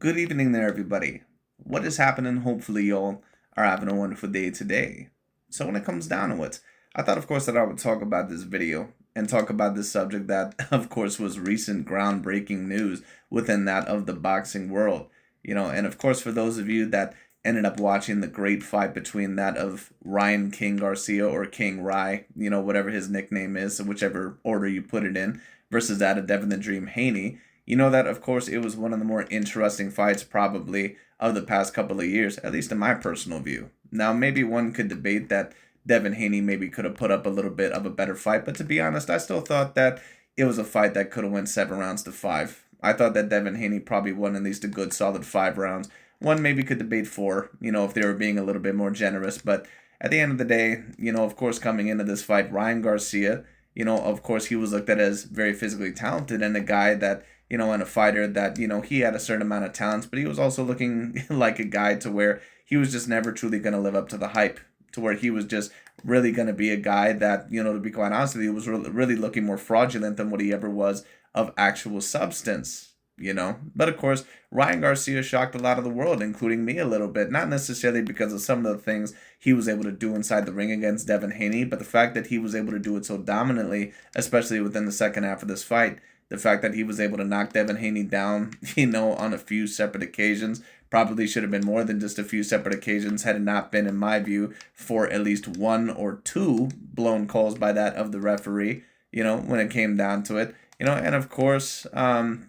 Good evening there, everybody. What is happening? Hopefully, y'all are having a wonderful day today. So, when it comes down to it, I thought, of course, that I would talk about this video and talk about this subject that, of course, was recent groundbreaking news within that of the boxing world. And of course, for those of you that ended up watching the great fight between that of Ryan King Garcia or King Rye, whatever his nickname is, so whichever order you put it in, versus that of Devin the Dream Haney. You know that, of course, it was one of the more interesting fights probably of the past couple of years, at least in my personal view. Now, maybe one could debate that Devin Haney maybe could have put up a little bit of a better fight, but to be honest, I still thought that it was a fight that could have went 7 rounds to 5. I thought that Devin Haney probably won at least a good solid 5 rounds. One maybe could debate 4, if they were being a little bit more generous, but at the end of the day, of course, coming into this fight, Ryan Garcia, of course, he was looked at as very physically talented and a guy that and a fighter that, he had a certain amount of talents, but he was also looking like a guy to where he was just never truly going to live up to the hype, to where he was just really going to be a guy that, to be quite honest with you, was really looking more fraudulent than what he ever was of actual substance, But of course, Ryan Garcia shocked a lot of the world, including me a little bit, not necessarily because of some of the things he was able to do inside the ring against Devin Haney, but the fact that he was able to do it so dominantly, especially within the second half of this fight. The fact that he was able to knock Devin Haney down, on a few separate occasions, probably should have been more than just a few separate occasions had it not been, in my view, for at least 1 or 2 blown calls by that of the referee, when it came down to it. And of course, Ryan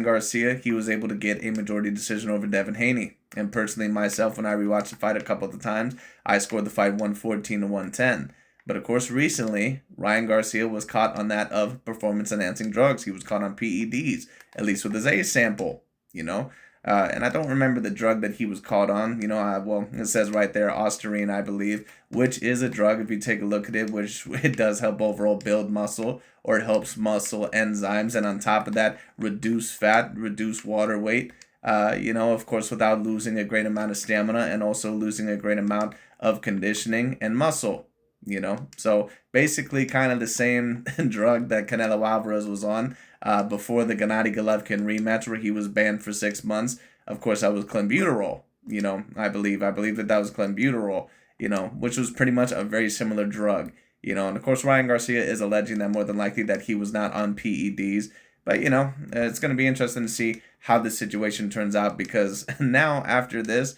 Garcia, he was able to get a majority decision over Devin Haney. And personally, myself, when I rewatched the fight a couple of times, I scored the fight 114 to 110. But of course, recently, Ryan Garcia was caught on that of performance-enhancing drugs. He was caught on PEDs, at least with his A sample, And I don't remember the drug that he was caught on. It says right there, Ostarine, I believe, which is a drug, if you take a look at it, which it does help overall build muscle, or it helps muscle enzymes, and on top of that, reduce fat, reduce water weight, of course, without losing a great amount of stamina and also losing a great amount of conditioning and muscle. So basically kind of the same drug that Canelo Alvarez was on before the Gennady Golovkin rematch where he was banned for 6 months. Of course, that was clenbuterol, I believe that was clenbuterol, which was pretty much a very similar drug, and of course Ryan Garcia is alleging that more than likely that he was not on PEDs. But, it's going to be interesting to see how this situation turns out because now after this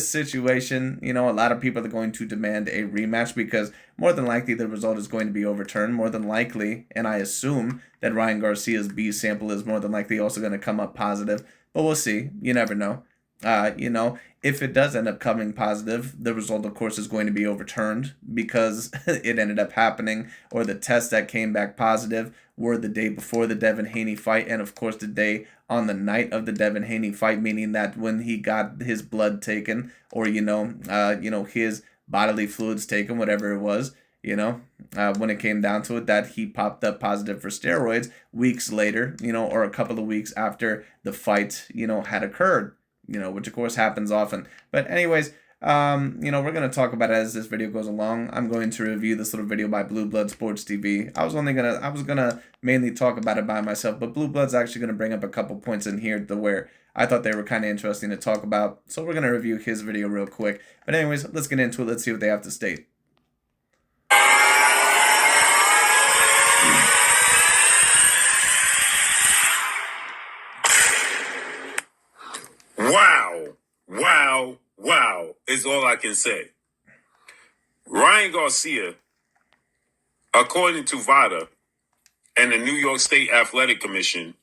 situation, a lot of people are going to demand a rematch because more than likely the result is going to be overturned. More than likely, and I assume that Ryan Garcia's B sample is more than likely also going to come up positive. But we'll see. You never know. If it does end up coming positive, the result, of course, is going to be overturned because it ended up happening, or the tests that came back positive were the day before the Devin Haney fight, and of course the day on the night of the Devin Haney fight, meaning that when he got his blood taken, or his bodily fluids taken, whatever it was, when it came down to it, that he popped up positive for steroids weeks later, or a couple of weeks after the fight, had occurred, which of course happens often. But anyways, we're going to talk about it as this video goes along. I'm going to review this little video by Blue Blood Sports TV. I was going to mainly talk about it by myself, but Blue Blood's actually going to bring up a couple points in here to where I thought they were kind of interesting to talk about. So we're going to review his video real quick. But anyways, let's get into it. Let's see what they have to state. Wow is all I can say. Ryan Garcia, according to VADA and the New York State Athletic Commission,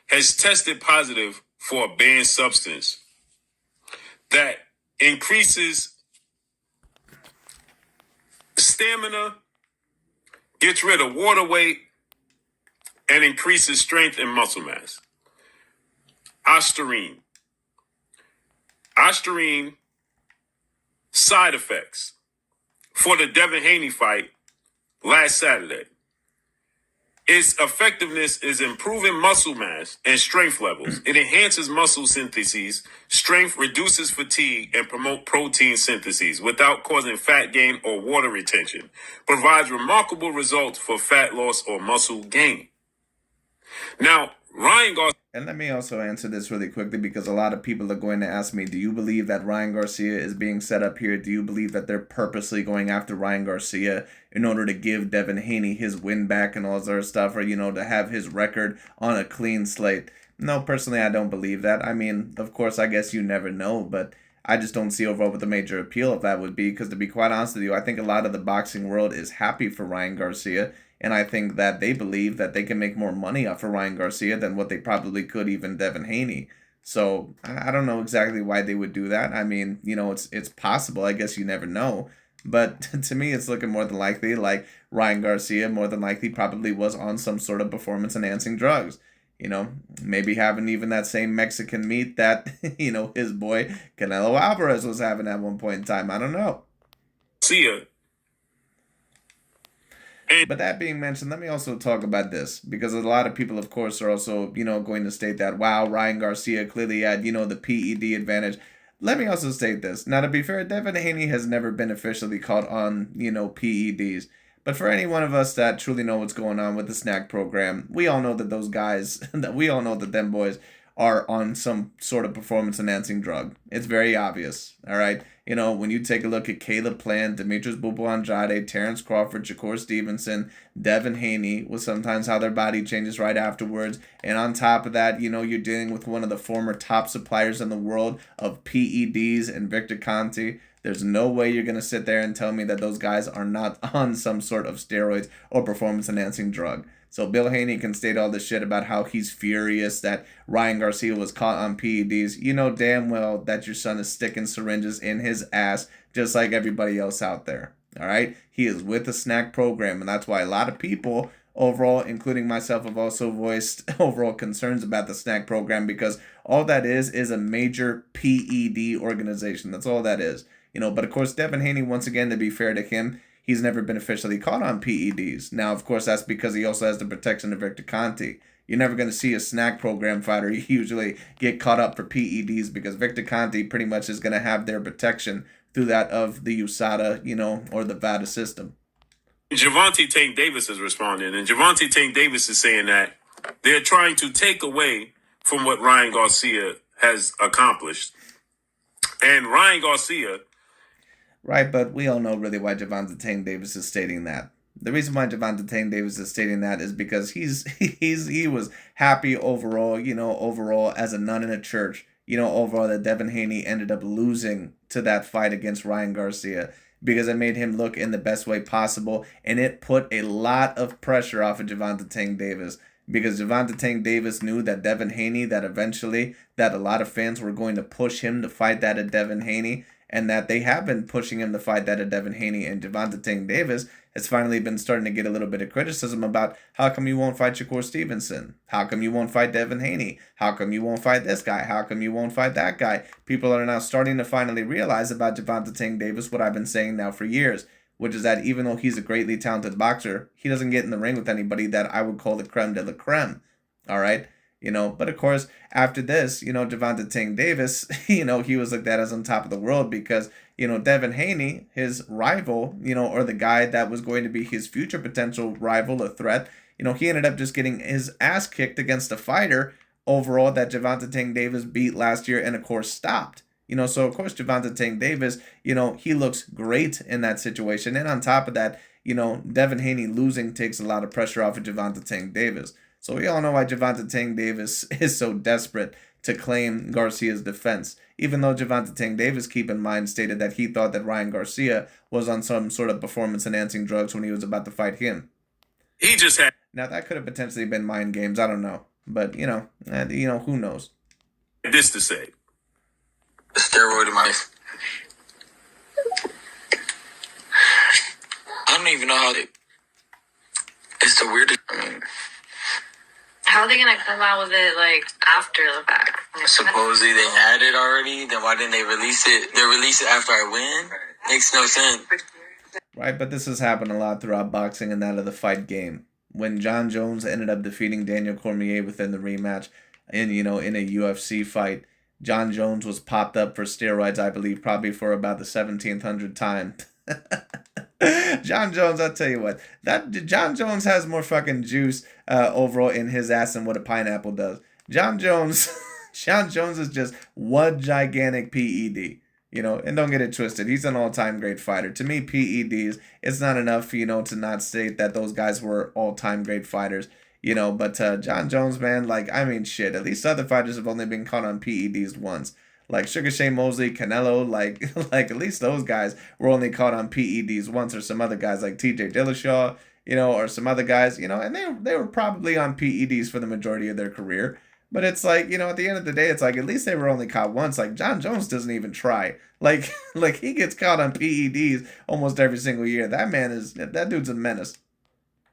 has tested positive for a banned substance that increases stamina, gets rid of water weight, and increases strength and muscle mass. Ostarine. Ostarine side effects for the Devin Haney fight last Saturday. Its effectiveness is improving muscle mass and strength levels. It enhances muscle syntheses, strength, reduces fatigue, and promote protein syntheses without causing fat gain or water retention. Provides remarkable results for fat loss or muscle gain. Now, Ryan Garcia And let me also answer this really quickly because a lot of people are going to ask me, do you believe that Ryan Garcia is being set up here? Do you believe that they're purposely going after Ryan Garcia in order to give Devin Haney his win back and all this other stuff, or, to have his record on a clean slate? No, personally, I don't believe that. I mean, of course, I guess you never know, but I just don't see overall what the major appeal of that would be because, to be quite honest with you, I think a lot of the boxing world is happy for Ryan Garcia. And I think that they believe that they can make more money off of Ryan Garcia than what they probably could even Devin Haney. So I don't know exactly why they would do that. I mean, it's possible. I guess you never know. But to me, it's looking more than likely like Ryan Garcia more than likely probably was on some sort of performance enhancing drugs. Maybe having even that same Mexican meat that, his boy Canelo Alvarez was having at one point in time. I don't know. See ya. But that being mentioned, let me also talk about this because a lot of people, of course, are also, going to state that, wow, Ryan Garcia clearly had, the PED advantage. Let me also state this. Now, to be fair, Devin Haney has never been officially caught on, PEDs. But for any one of us that truly know what's going on with the snack program, we all know that those guys, that we all know that them boys are on some sort of performance enhancing drug. It's very obvious. All right. When you take a look at Caleb Plant, Demetrius Bubu Andrade, Terrence Crawford, Shakur Stevenson, Devin Haney, with sometimes how their body changes right afterwards. And on top of that, you're dealing with one of the former top suppliers in the world of PEDs and Victor Conti. There's no way you're going to sit there and tell me that those guys are not on some sort of steroids or performance enhancing drug. So Bill Haney can state all this shit about how he's furious that Ryan Garcia was caught on PEDs. You know damn well that your son is sticking syringes in his ass just like everybody else out there. All right? He is with the snack program, and that's why a lot of people overall, including myself, have also voiced overall concerns about the snack program because all that is a major PED organization. That's all that is. But of course, Devin Haney, once again, to be fair to him, he's never been officially caught on PEDs. Now, of course, that's because he also has the protection of Victor Conti. You're never going to see a snack program fighter usually get caught up for PEDs because Victor Conti pretty much is going to have their protection through that of the USADA, or the VADA system. Gervonta Davis is responding, and Gervonta Davis is saying that they're trying to take away from what Ryan Garcia has accomplished. And Ryan Garcia... Right, but we all know really why Gervonta Davis is stating that. The reason why Gervonta Davis is stating that is because he was happy overall, overall as a nun in a church, overall that Devin Haney ended up losing to that fight against Ryan Garcia because it made him look in the best way possible, and it put a lot of pressure off of Gervonta Davis because Gervonta Davis knew that Devin Haney, that eventually that a lot of fans were going to push him to fight that at Devin Haney, and that they have been pushing him to fight that at Devin Haney, and Gervonta Davis has finally been starting to get a little bit of criticism about how come you won't fight Shakur Stevenson? How come you won't fight Devin Haney? How come you won't fight this guy? How come you won't fight that guy? People are now starting to finally realize about Gervonta Davis what I've been saying now for years, which is that even though he's a greatly talented boxer, he doesn't get in the ring with anybody that I would call the creme de la creme. All right? But of course, after this, Gervonta Davis, he was looked at as on top of the world because, Devin Haney, his rival, or the guy that was going to be his future potential rival or threat, he ended up just getting his ass kicked against a fighter overall that Gervonta Davis beat last year and, of course, stopped. So, of course, Gervonta Davis, he looks great in that situation. And on top of that, Devin Haney losing takes a lot of pressure off of Gervonta Davis. So we all know why Gervonta Davis is so desperate to claim Garcia's defense. Even though Gervonta Davis, keep in mind, stated that he thought that Ryan Garcia was on some sort of performance-enhancing drugs when he was about to fight him. He just had... Now, that could have potentially been mind games. I don't know. But, who knows? This to say. Steroid in my life. I don't even know how they... It's the weirdest... How are they gonna come out with it after the fact? Supposedly they had it already. Then why didn't they release it? They release it after I win. Makes no sense. Right, but this has happened a lot throughout boxing and that of the fight game. When John Jones ended up defeating Daniel Cormier within the rematch in a UFC fight, John Jones was popped up for steroids, I believe, probably for about the 1700th time. John Jones, I'll tell you what, that John Jones has more fucking juice overall in his ass than what a pineapple does. John Jones, John Jones is just one gigantic PED. And don't get it twisted. He's an all-time great fighter. To me, PEDs, it's not enough, to not state that those guys were all-time great fighters. But John Jones, man, like, I mean, shit. At least other fighters have only been caught on PEDs once. Like Sugar Shane Mosley, Canelo, like, like at least those guys were only caught on PEDs once, or some other guys like TJ Dillashaw, or some other guys, and they were probably on PEDs for the majority of their career. But it's like, at the end of the day, it's like at least they were only caught once. Like John Jones doesn't even try. Like like he gets caught on PEDs almost every single year. That dude's a menace.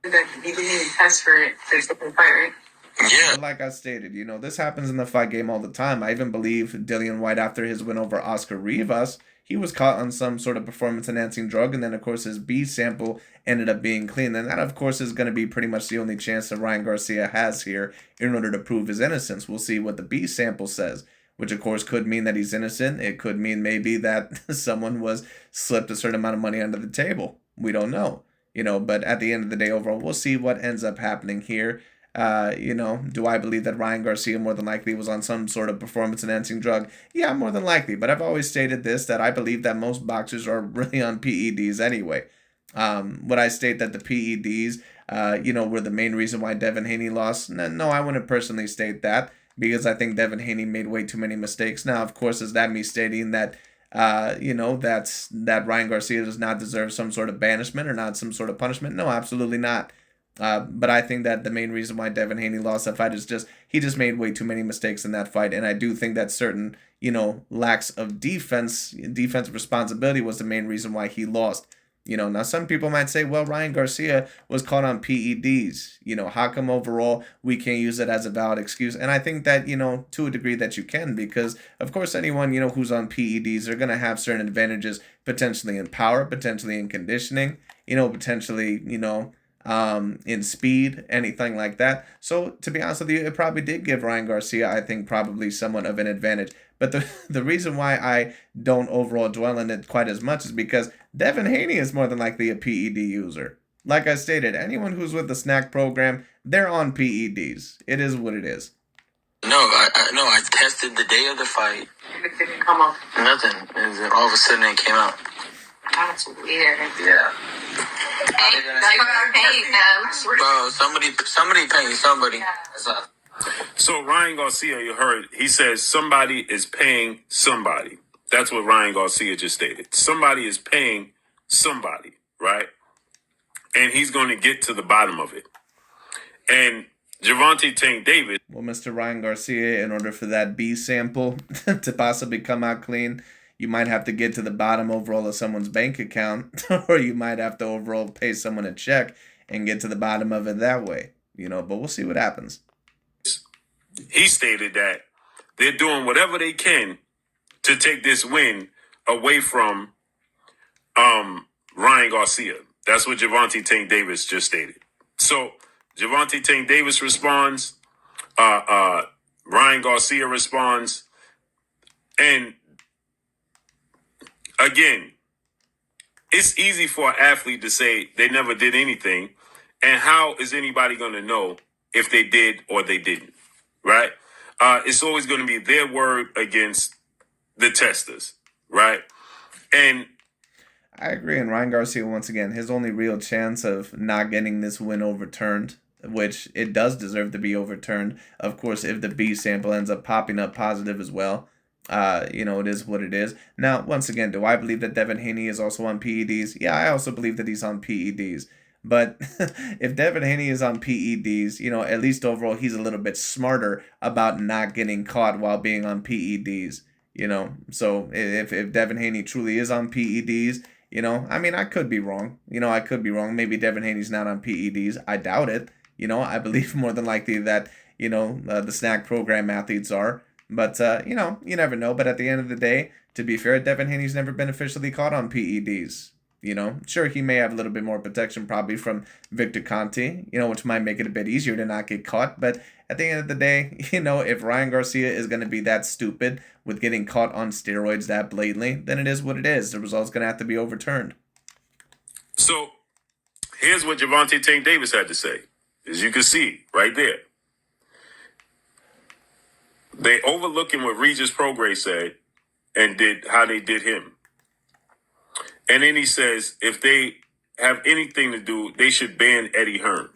That you didn't even test for it. There's something fight, right? Yeah. But like I stated, this happens in the fight game all the time. I even believe Dillian White, after his win over Oscar Rivas, he was caught on some sort of performance-enhancing drug, and then, of course, his B sample ended up being clean. And that, of course, is going to be pretty much the only chance that Ryan Garcia has here in order to prove his innocence. We'll see what the B sample says, which, of course, could mean that he's innocent. It could mean maybe that someone was slipped a certain amount of money under the table. We don't know. But at the end of the day, overall, we'll see what ends up happening here. Do I believe that Ryan Garcia more than likely was on some sort of performance-enhancing drug? Yeah, more than likely. But I've always stated this, that I believe that most boxers are really on PEDs anyway. Would I state that the PEDs, were the main reason why Devin Haney lost? No, I wouldn't personally state that, because I think Devin Haney made way too many mistakes. Now, of course, is that me stating that, that Ryan Garcia does not deserve some sort of banishment or not some sort of punishment? No, absolutely not. But I think that the main reason why Devin Haney lost that fight is he just made way too many mistakes in that fight, and I do think that certain lacks of defensive responsibility was the main reason why he lost. Now some people might say, well, Ryan Garcia was caught on PEDs. How come overall we can't use it as a valid excuse? And I think that to a degree that you can, because of course anyone who's on PEDs are gonna have certain advantages, potentially in power, potentially in conditioning, potentially in speed, anything like that. So to be honest with you, it probably did give Ryan Garcia, I think, probably somewhat of an advantage. But the reason why I don't overall dwell in it quite as much is because Devin Haney is more than likely a PED user. Like I stated, anyone who's with the snack program, they're on PEDs. It is what it is. No, I tested the day of the fight. It didn't come up. Nothing. And then all of a sudden it came out. That's weird. Yeah. They're paying them. Bro, somebody paying somebody. So Ryan Garcia, you heard, he says somebody is paying somebody. That's what Ryan Garcia just stated. Somebody is paying somebody, right? And he's going to get to the bottom of it. And Gervonta Davis. Well, Mr. Ryan Garcia, in order for that B sample to possibly come out clean, you might have to get to the bottom overall of someone's bank account, or you might have to overall pay someone a check and get to the bottom of it that way. But we'll see what happens. He stated that they're doing whatever they can to take this win away from Ryan Garcia. That's what Gervonta Davis just stated. So Gervonta Davis responds, Ryan Garcia responds, and again, it's easy for an athlete to say they never did anything, and how is anybody going to know if they did or they didn't, right? It's always going to be their word against the testers, right? And I agree. And Ryan Garcia, once again, his only real chance of not getting this win overturned, which it does deserve to be overturned, of course, if the B sample ends up popping up positive as well. It is what it is. Now, once again, do I believe that Devin Haney is also on PEDs? Yeah, I also believe that he's on PEDs. But if Devin Haney is on PEDs, at least overall he's a little bit smarter about not getting caught while being on PEDs. So if Devin Haney truly is on PEDs, I could be wrong. I could be wrong. Maybe Devin Haney's not on PEDs. I doubt it. I believe more than likely that, the snack program athletes are. But, you never know. But at the end of the day, to be fair, Devin Haney's never been officially caught on PEDs. Sure, he may have a little bit more protection probably from Victor Conte, which might make it a bit easier to not get caught. But at the end of the day, if Ryan Garcia is going to be that stupid with getting caught on steroids that blatantly, then it is what it is. The result's going to have to be overturned. So here's what Gervonta Davis had to say. As you can see right there. They overlooking what Regis Prograis said and did how they did him. And then he says if they have anything to do, they should ban Eddie Hearn.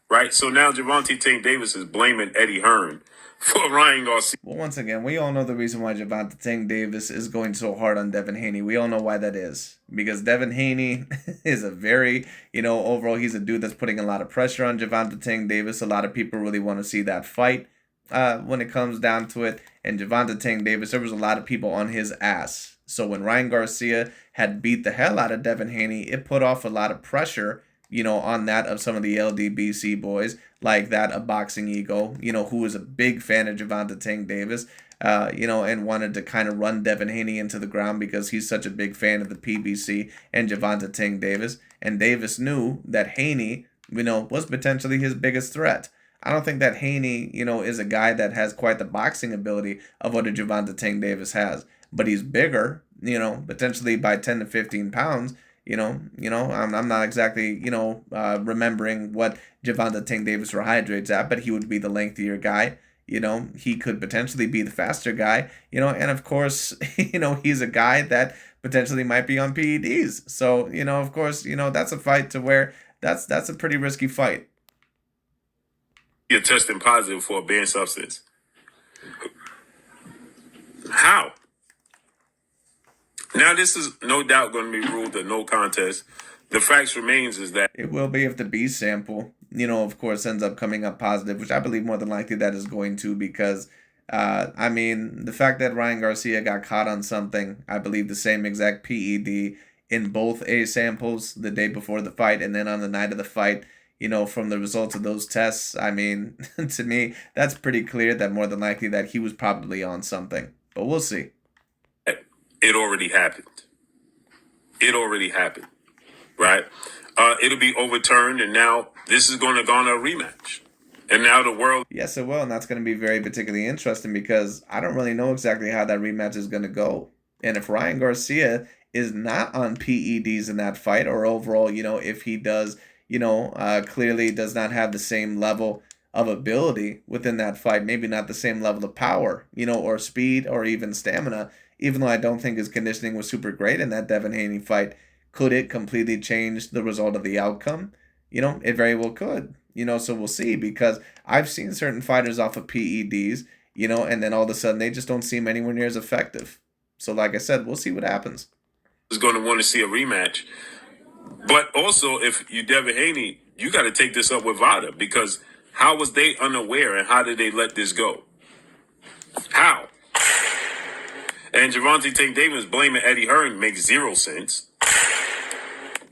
Right? So now Gervonta Davis is blaming Eddie Hearn for Ryan Garcia. Well, once again, we all know the reason why Gervonta Davis is going so hard on Devin Haney. We all know why that is. Because Devin Haney is a very, overall, he's a dude that's putting a lot of pressure on Gervonta Davis. A lot of people really want to see that fight when it comes down to it. And Gervonta Davis, there was a lot of people on his ass. So when Ryan Garcia had beat the hell out of Devin Haney, it put off a lot of pressure on that of some of the LDBC boys, like that of Boxing Ego, who was a big fan of Gervonta Davis, and wanted to kind of run Devin Haney into the ground because he's such a big fan of the PBC and Gervonta Davis. And Davis knew that Haney, was potentially his biggest threat. I don't think that Haney, is a guy that has quite the boxing ability of what a Gervonta Davis has. But he's bigger, potentially by 10 to 15 pounds. I'm not exactly, remembering what Gervonta Davis rehydrates at, but he would be the lengthier guy. He could potentially be the faster guy, and of course, he's a guy that potentially might be on PEDs. So, of course, that's a fight to where that's a pretty risky fight. You're testing positive for a banned substance. How? Now, this is no doubt going to be ruled a no contest. The facts remains is that it will be if the B sample, of course, ends up coming up positive, which I believe more than likely that is going to because, the fact that Ryan Garcia got caught on something, I believe the same exact PED in both A samples the day before the fight and then on the night of the fight, from the results of those tests, to me, that's pretty clear that more than likely that he was probably on something. But we'll see. it already happened. It already happened, right? It'll be overturned, and now this is going to garner a rematch. And now the world... Yes, it will, and that's going to be very particularly interesting because I don't really know exactly how that rematch is going to go. And if Ryan Garcia is not on PEDs in that fight, or overall, if he does, clearly does not have the same level of ability within that fight, maybe not the same level of power, or speed, or even stamina, even though I don't think his conditioning was super great in that Devin Haney fight, could it completely change the result of the outcome? It very well could. So we'll see, because I've seen certain fighters off of PEDs, and then all of a sudden they just don't seem anywhere near as effective. So like I said, we'll see what happens. Is going to want to see a rematch. But also, if you Devin Haney, you got to take this up with VADA, because how was they unaware and how did they let this go? How? And Gervonta Davis blaming Eddie Hearn makes zero sense.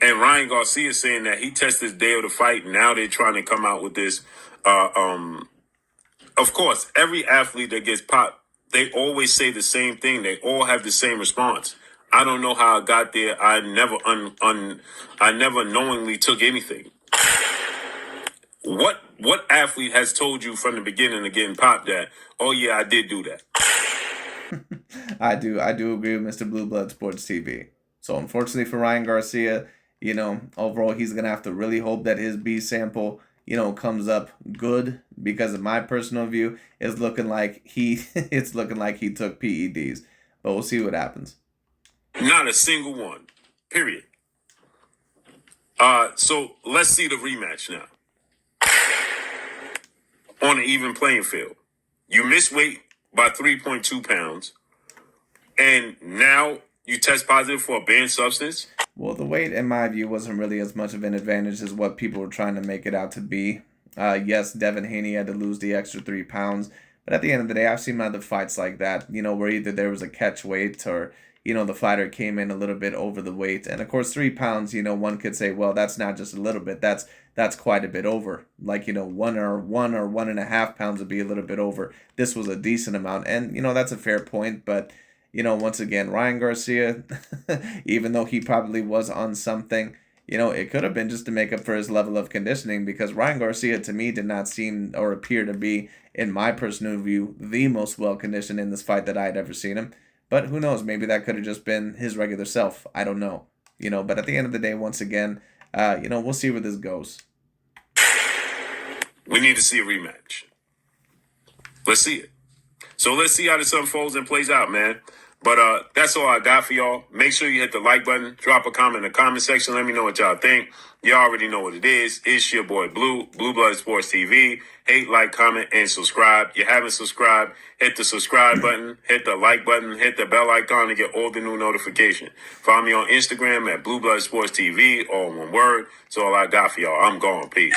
And Ryan Garcia saying that he tested his day of the fight. And now they're trying to come out with this. Of course, every athlete that gets popped, they always say the same thing. They all have the same response. I don't know how I got there. I never I never knowingly took anything. What athlete has told you from the beginning of getting popped that, oh yeah, I did do that? I do agree with Mr. Blue Blood Sports TV. So unfortunately for Ryan Garcia, overall he's gonna have to really hope that his B sample, comes up good, because in my personal view, it's looking like he took PEDs. But we'll see what happens. Not a single one. Period. So let's see the rematch now. On an even playing field. You miss weight by 3.2 pounds. And now you test positive for a banned substance? Well, the weight, in my view, wasn't really as much of an advantage as what people were trying to make it out to be. Yes, Devin Haney had to lose the extra 3 pounds. But at the end of the day, I've seen other fights like that, where either there was a catch weight or, the fighter came in a little bit over the weight. And of course, 3 pounds, one could say, well, that's not just a little bit. That's quite a bit over. Like, 1 or 1.5 pounds would be a little bit over. This was a decent amount. And, that's a fair point. But, once again, Ryan Garcia, even though he probably was on something, it could have been just to make up for his level of conditioning, because Ryan Garcia, to me, did not seem or appear to be, in my personal view, the most well-conditioned in this fight that I had ever seen him. But who knows? Maybe that could have just been his regular self. I don't know. But at the end of the day, once again, we'll see where this goes. We need to see a rematch. Let's see it. So let's see how this unfolds and plays out, man. But that's all I got for y'all. Make sure you hit the like button, drop a comment in the comment section. Let me know what y'all think. Y'all already know what it is. It's your boy Blue Blood Sports TV. Hate, like, comment, and subscribe. You haven't subscribed, hit the subscribe button, hit the like button, hit the bell icon to get all the new notifications. Follow me on Instagram at Blue Blood Sports TV, all one word. That's all I got for y'all. I'm gone. Peace.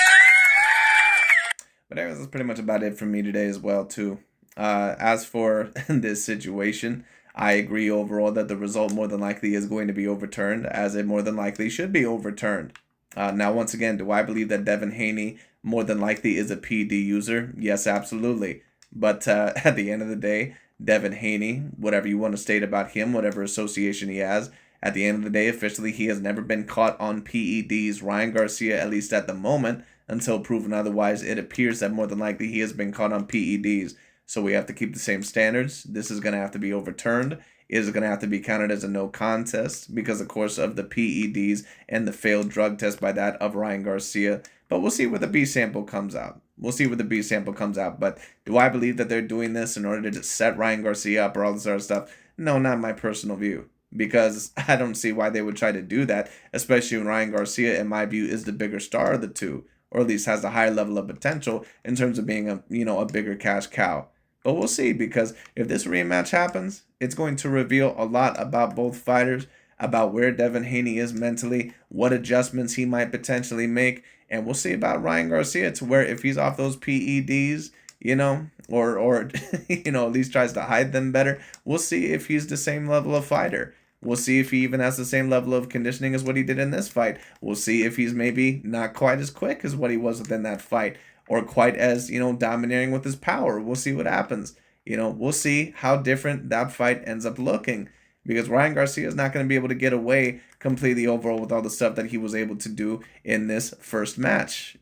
But anyways, that's pretty much about it for me today as well, too. As for this situation, I agree overall that the result more than likely is going to be overturned, as it more than likely should be overturned. Now, once again, do I believe that Devin Haney more than likely is a PED user? Yes, absolutely. But at the end of the day, Devin Haney, whatever you want to state about him, whatever association he has, at the end of the day, officially, he has never been caught on PEDs. Ryan Garcia, at least at the moment, until proven otherwise, it appears that more than likely he has been caught on PEDs. So we have to keep the same standards. This is going to have to be overturned. It is going to have to be counted as a no contest because, of course, of the PEDs and the failed drug test by that of Ryan Garcia. But we'll see where the B sample comes out. We'll see where the B sample comes out. But do I believe that they're doing this in order to set Ryan Garcia up or all this other stuff? No, not my personal view. Because I don't see why they would try to do that, especially when Ryan Garcia, in my view, is the bigger star of the two, or at least has a higher level of potential in terms of being a bigger cash cow. But we'll see, because if this rematch happens, it's going to reveal a lot about both fighters, about where Devin Haney is mentally, what adjustments he might potentially make, and we'll see about Ryan Garcia to where if he's off those PEDs, or at least tries to hide them better, we'll see if he's the same level of fighter. We'll see if he even has the same level of conditioning as what he did in this fight. We'll see if he's maybe not quite as quick as what he was within that fight, or quite as, domineering with his power. We'll see what happens. We'll see how different that fight ends up looking, because Ryan Garcia is not going to be able to get away completely overall with all the stuff that he was able to do in this first match,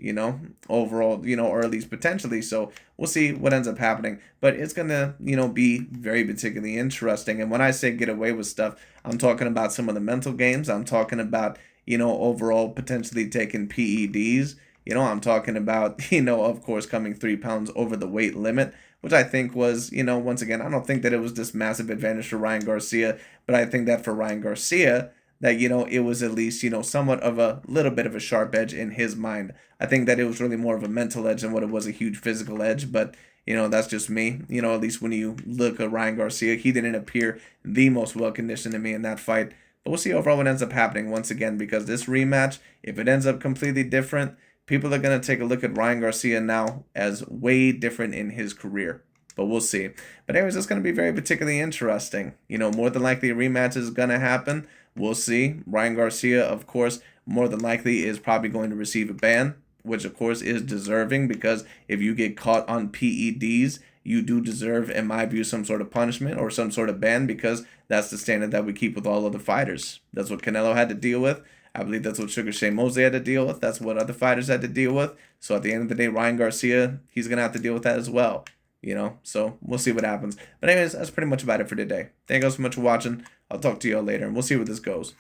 overall, or at least potentially. So we'll see what ends up happening, but it's going to, be very particularly interesting. And when I say get away with stuff, I'm talking about some of the mental games. I'm talking about, overall potentially taking PEDs. I'm talking about, of course, coming 3 pounds over the weight limit, which I think was, once again, I don't think that it was this massive advantage for Ryan Garcia, but I think that for Ryan Garcia, that, it was at least, somewhat of a little bit of a sharp edge in his mind. I think that it was really more of a mental edge than what it was a huge physical edge, but, that's just me. At least when you look at Ryan Garcia, he didn't appear the most well-conditioned to me in that fight. But we'll see overall what ends up happening once again, because this rematch, if it ends up completely different, people are going to take a look at Ryan Garcia now as way different in his career. But we'll see. But anyways, it's going to be very particularly interesting. More than likely a rematch is going to happen. We'll see. Ryan Garcia, of course, more than likely is probably going to receive a ban, which of course is deserving, because if you get caught on PEDs, you do deserve, in my view, some sort of punishment or some sort of ban, because that's the standard that we keep with all other fighters. That's what Canelo had to deal with. I believe that's what Sugar Shane Mosley had to deal with. That's what other fighters had to deal with. So at the end of the day, Ryan Garcia, he's going to have to deal with that as well. So we'll see what happens. But anyways, that's pretty much about it for today. Thank you guys so much for watching. I'll talk to you all later, and we'll see where this goes.